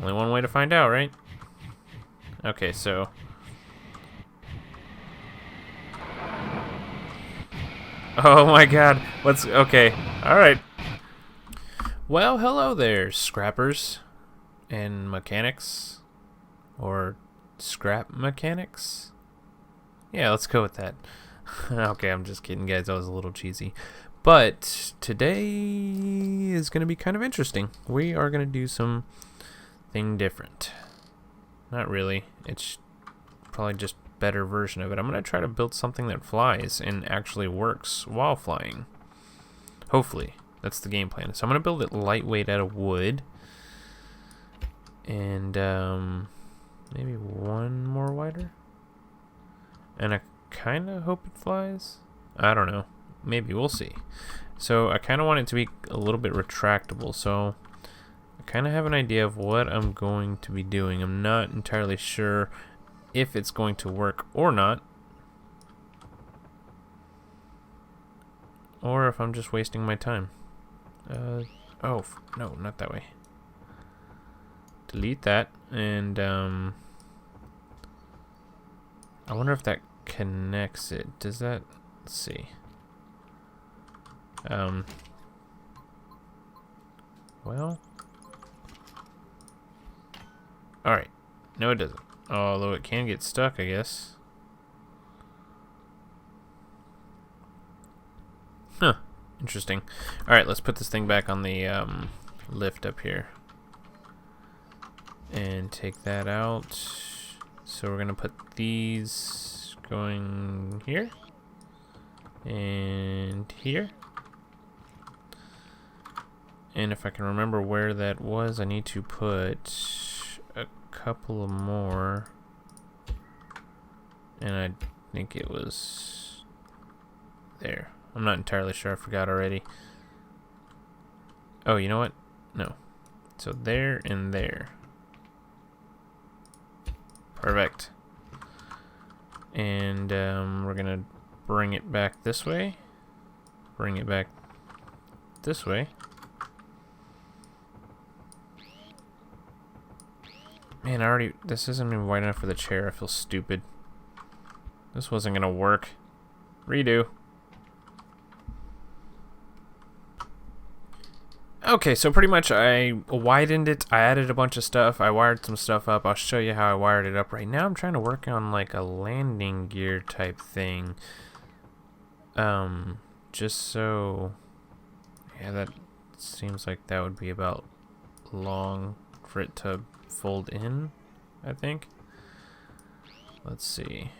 Only one way to find out, right? Okay, so... Oh my god. What's... Okay. Alright. Well, hello there, scrappers and mechanics. Or scrap mechanics? Yeah, let's go with that. Okay, I'm just kidding, guys. That was a little cheesy. But today is going to be kind of interesting. We are going to do something different. Not really. It's probably just a better version of it. I'm going to try to build something that flies and actually works while flying. Hopefully. That's the game plan. So I'm going to build it lightweight out of wood. And maybe one more wider. And I kind of hope it flies. I don't know. Maybe. We'll see. So I kind of want it to be a little bit retractable. So I kind of have an idea of what I'm going to be doing. I'm not entirely sure if it's going to work or not. Or if I'm just wasting my time. Oh, no, not that way. Delete that. And, I wonder if that connects it. Does that... Let's see. Well... Alright. No, it doesn't. Although it can get stuck, I guess. Huh. Interesting. Alright, let's put this thing back on the lift up here. And take that out. So we're going to put these going here. And here. And if I can remember where that was, I need to put a couple more. And I think it was there. I'm not entirely sure. I forgot already. Oh, you know what? No. So there and there. Perfect. And we're going to bring it back this way. Bring it back this way. Man, this isn't even wide enough for the chair. I feel stupid. This wasn't going to work. Redo. Okay, so pretty much I widened it. I added a bunch of stuff. I wired some stuff up. I'll show you how I wired it up. Right now I'm trying to work on like a landing gear type thing. Just so... Yeah, that seems like that would be about long for it to fold in, I think. Let's see.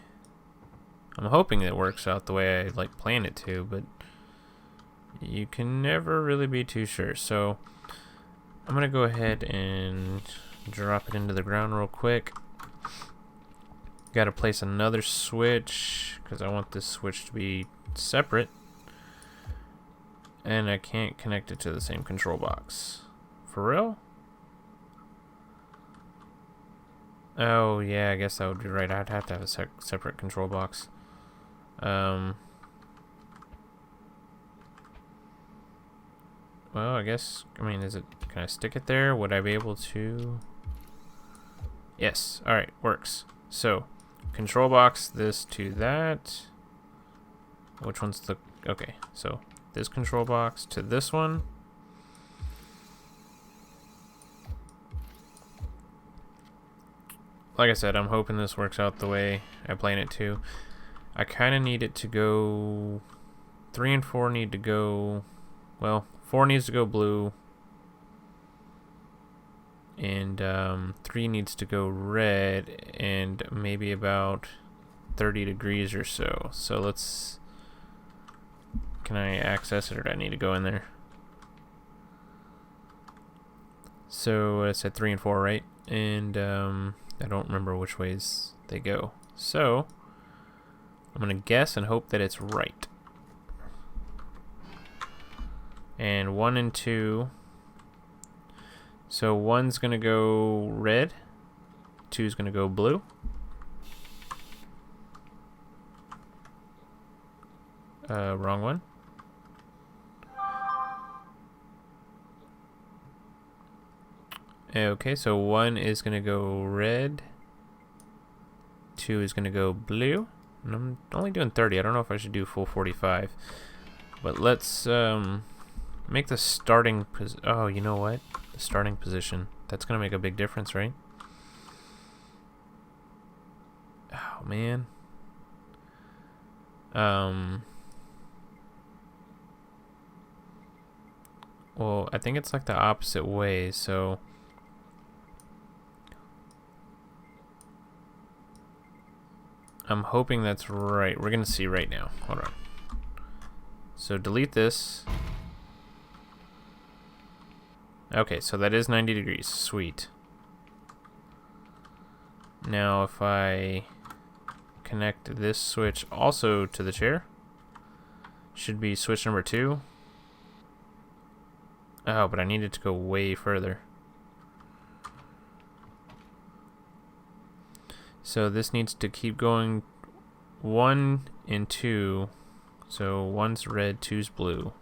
I'm hoping it works out the way I like plan it to, but you can never really be too sure. So I'm gonna go ahead and drop it into the ground real quick. Gotta place another switch because I want this switch to be separate, and I can't connect it to the same control box. For real? Oh yeah, I guess that would be right. I'd have to have a separate control box. Well, I guess, I mean, can I stick it there? Would I be able to? Yes, alright, works. So, control box this to that. Which one's the, okay, so this control box to this one. Like I said, I'm hoping this works out the way I plan it to. I kind of need it to go, 3 and 4 need to go, well, 4 needs to go blue, and 3 needs to go red, and maybe about 30 degrees or so. So let's, can I access it, or do I need to go in there? So I said 3 and 4, right? And I don't remember which ways they go. So I'm gonna guess and hope that it's right. And 1 and 2. So 1's gonna go red, 2's gonna go blue. Wrong one. Okay, so 1 is going to go red. 2 is going to go blue. And I'm only doing 30. I don't know if I should do full 45. But let's make the starting oh, you know what? The starting position. That's going to make a big difference, right? Oh, man. Well, I think it's like the opposite way, so I'm hoping that's right. We're gonna see right now. Hold on. So delete this. Okay, so that is 90 degrees. Sweet. Now if I connect this switch also to the chair, should be switch number 2. Oh, but I need it to go way further. So this needs to keep going 1 and 2. So 1's red, 2's blue.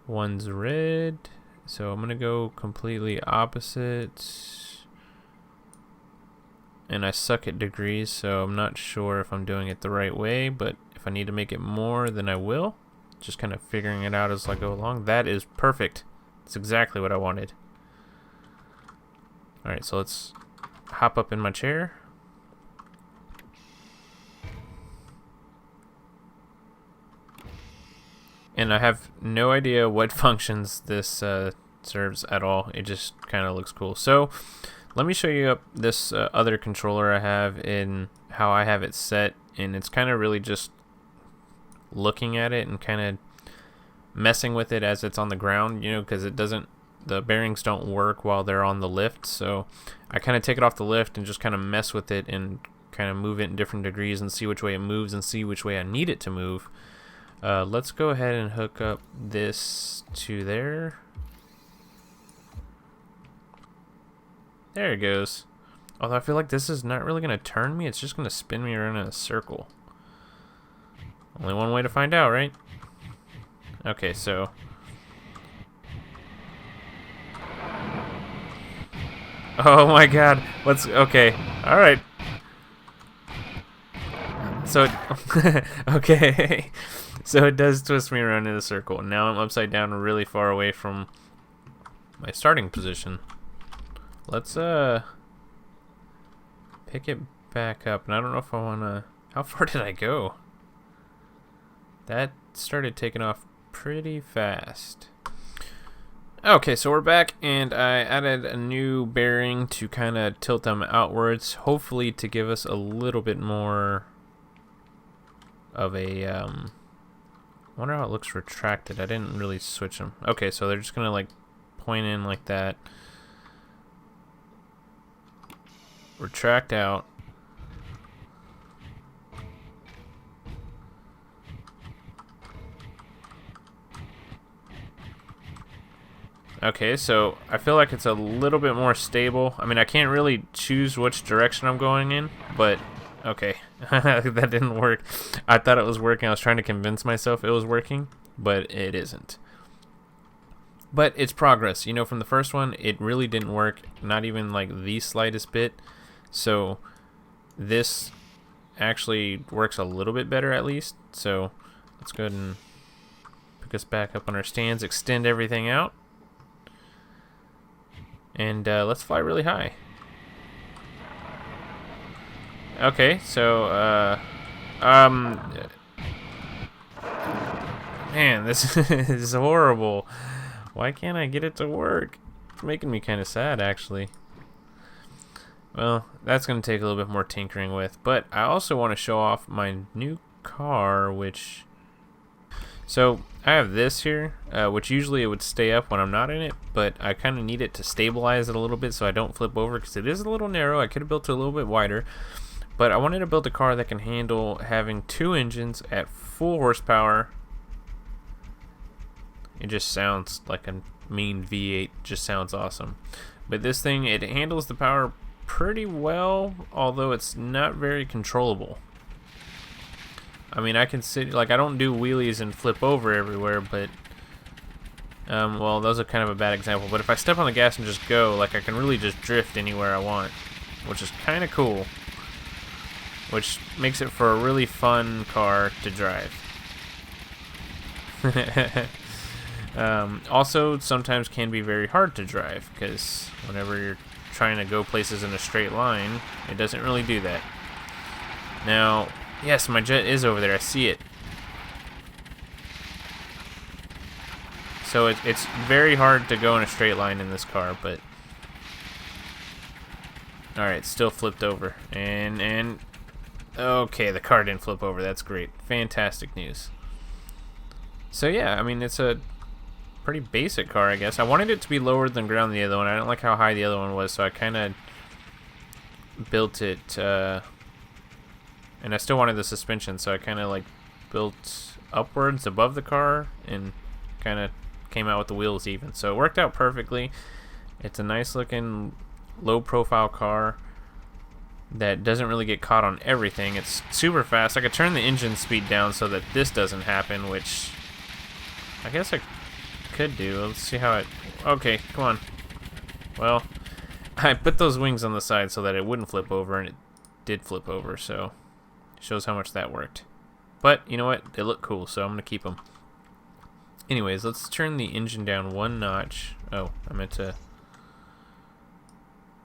1's red. So I'm going to go completely opposite. And I suck at degrees, so I'm not sure if I'm doing it the right way, but if I need to make it more, then I will. Just kind of figuring it out as I go along. That is perfect. That's exactly what I wanted. Alright, so let's hop up in my chair. And I have no idea what functions this serves at all. It just kind of looks cool. So let me show you up this other controller I have in how I have it set. And it's kind of really just looking at it and kind of messing with it as it's on the ground, you know, because the bearings don't work while they're on the lift. So I kind of take it off the lift and just kind of mess with it and kind of move it in different degrees and see which way it moves and see which way I need it to move. Let's go ahead and hook up this to there. There it goes. Although I feel like this is not really going to turn me, it's just going to spin me around in a circle. Only one way to find out, right? Okay, so oh my god. Okay. Alright. So okay. So it does twist me around in a circle. Now I'm upside down really far away from my starting position. Let's pick it back up. And I don't know if I wanna. How far did I go? That started taking off pretty fast. Okay, so we're back, and I added a new bearing to kind of tilt them outwards, hopefully to give us a little bit more of a, I wonder how it looks retracted. I didn't really switch them. Okay, so they're just going to like point in like that. Retract out. Okay, so I feel like it's a little bit more stable. I mean, I can't really choose which direction I'm going in, but okay. That didn't work. I thought it was working. I was trying to convince myself it was working, but it isn't. But it's progress. You know, from the first one, it really didn't work. Not even like the slightest bit. So this actually works a little bit better at least. So let's go ahead and pick us back up on our stands, extend everything out. And let's fly really high. Okay, so man, this is horrible. Why can't I get it to work? It's making me kind of sad, actually. Well, that's going to take a little bit more tinkering with. But I also want to show off my new car, which... So I have this here, which usually it would stay up when I'm not in it, but I kind of need it to stabilize it a little bit so I don't flip over, because it is a little narrow. I could have built it a little bit wider, but I wanted to build a car that can handle having 2 engines at full horsepower. It just sounds like a mean V8, just sounds awesome. But this thing, it handles the power pretty well, although it's not very controllable. I mean, I can sit, like, I don't do wheelies and flip over everywhere, but Well, those are kind of a bad example, but if I step on the gas and just go, like, I can really just drift anywhere I want, which is kind of cool, which makes it for a really fun car to drive. Also, sometimes can be very hard to drive, because whenever you're trying to go places in a straight line, it doesn't really do that. Now, yes, my jet is over there, I see it. So it's very hard to go in a straight line in this car, but... Alright, still flipped over. And... Okay, the car didn't flip over. That's great. Fantastic news. So yeah, I mean, it's a pretty basic car, I guess. I wanted it to be lower than ground the other one. I don't like how high the other one was, so I kind of built it... and I still wanted the suspension, so I kind of like built upwards above the car and kind of came out with the wheels even, so it worked out perfectly. It's a nice looking low profile car that doesn't really get caught on everything. It's super fast. I could turn the engine speed down so that this doesn't happen, which I guess I could do. Let's see how it... Okay, come on. Well, I put those wings on the side so that it wouldn't flip over, and it did flip over, so it shows how much that worked. But you know what, they look cool, so I'm gonna keep them. Anyways, let's turn the engine down one notch. Oh, I meant to...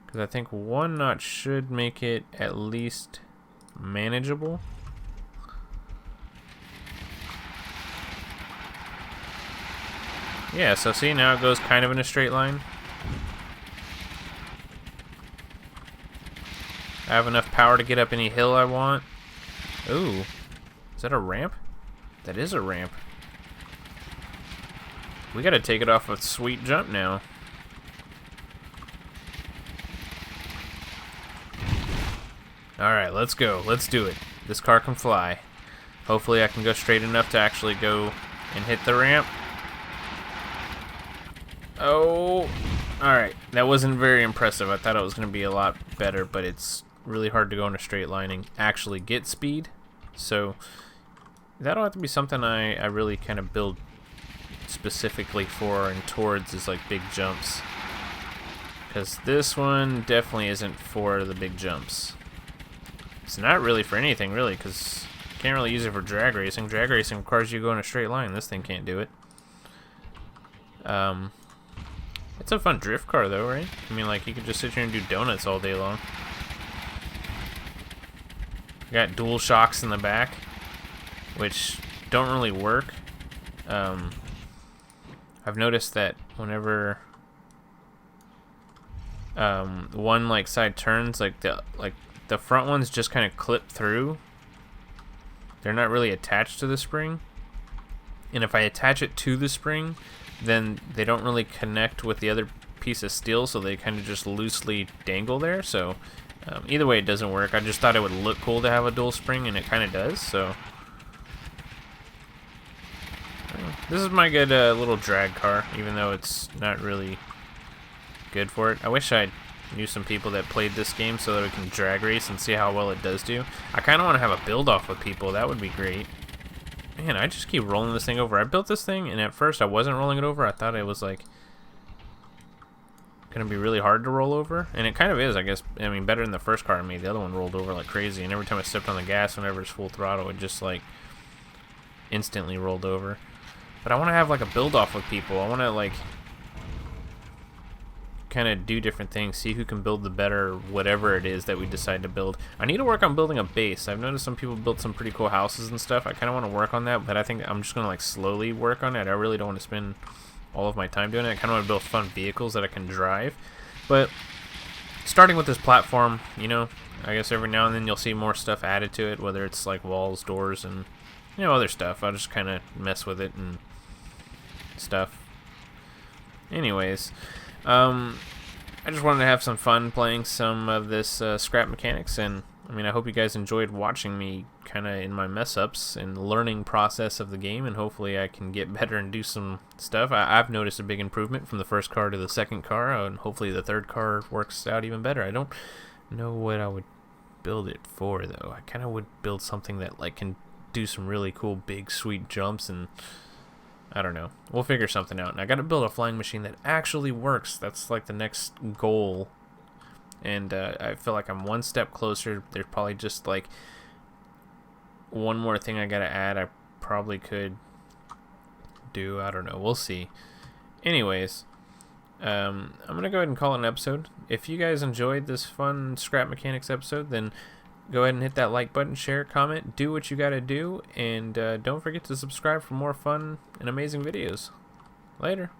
Because I think one notch should make it at least manageable. Yeah, so see, now it goes kind of in a straight line. I have enough power to get up any hill I want. Ooh, is that a ramp? That is a ramp. We gotta take it off a sweet jump now. Alright, let's go. Let's do it. This car can fly. Hopefully I can go straight enough to actually go and hit the ramp. Oh, alright. That wasn't very impressive. I thought it was going to be a lot better, but it's really hard to go in a straight line and actually get speed. So that'll have to be something I really kind of build specifically for and towards, is like big jumps, because this one definitely isn't for the big jumps. It's not really for anything really, because you can't really use it for drag racing. Drag racing requires you to go in a straight line. This thing can't do it. It's a fun drift car though, right? I mean, like, you could just sit here and do donuts all day long. Got dual shocks in the back, which don't really work. I've noticed that whenever one like side turns, like the front ones just kind of clip through. They're not really attached to the spring. And if I attach it to the spring, then they don't really connect with the other piece of steel, so they kind of just loosely dangle there. So either way, it doesn't work. I just thought it would look cool to have a dual spring, and it kind of does. So this is my good little drag car, even though it's not really good for it. I wish I knew some people that played this game so that we can drag race and see how well it does do. I kind of want to have a build-off with people. That would be great. Man, I just keep rolling this thing over. I built this thing, and at first I wasn't rolling it over. I thought it was, like, going to be really hard to roll over. And it kind of is, I guess. I mean, better than the first car I made. The other one rolled over like crazy. And every time I stepped on the gas, whenever it's full throttle, it just, like, instantly rolled over. But I want to have, like, a build-off with people. I want to, like, kind of do different things, see who can build the better whatever it is that we decide to build. I need to work on building a base. I've noticed some people built some pretty cool houses and stuff. I kind of want to work on that, but I think I'm just going to like slowly work on it. I really don't want to spend all of my time doing it. I kind of want to build fun vehicles that I can drive. But starting with this platform, you know, I guess every now and then you'll see more stuff added to it, whether it's like walls, doors, and, you know, other stuff. I'll just kind of mess with it and stuff. Anyways, I just wanted to have some fun playing some of this scrap mechanics, and I mean, I hope you guys enjoyed watching me kind of in my mess ups and learning process of the game, and hopefully I can get better and do some stuff. I've noticed a big improvement from the first car to the second car, and hopefully the third car works out even better. I don't know what I would build it for though. I kind of would build something that like can do some really cool big sweet jumps and I don't know. We'll figure something out. And I got to build a flying machine that actually works. That's like the next goal. And I feel like I'm one step closer. There's probably just like one more thing I got to add. I probably could do. I don't know. We'll see. Anyways, I'm going to go ahead and call it an episode. If you guys enjoyed this fun scrap mechanics episode, then go ahead and hit that like button, share, comment, do what you got to do, and don't forget to subscribe for more fun and amazing videos. Later.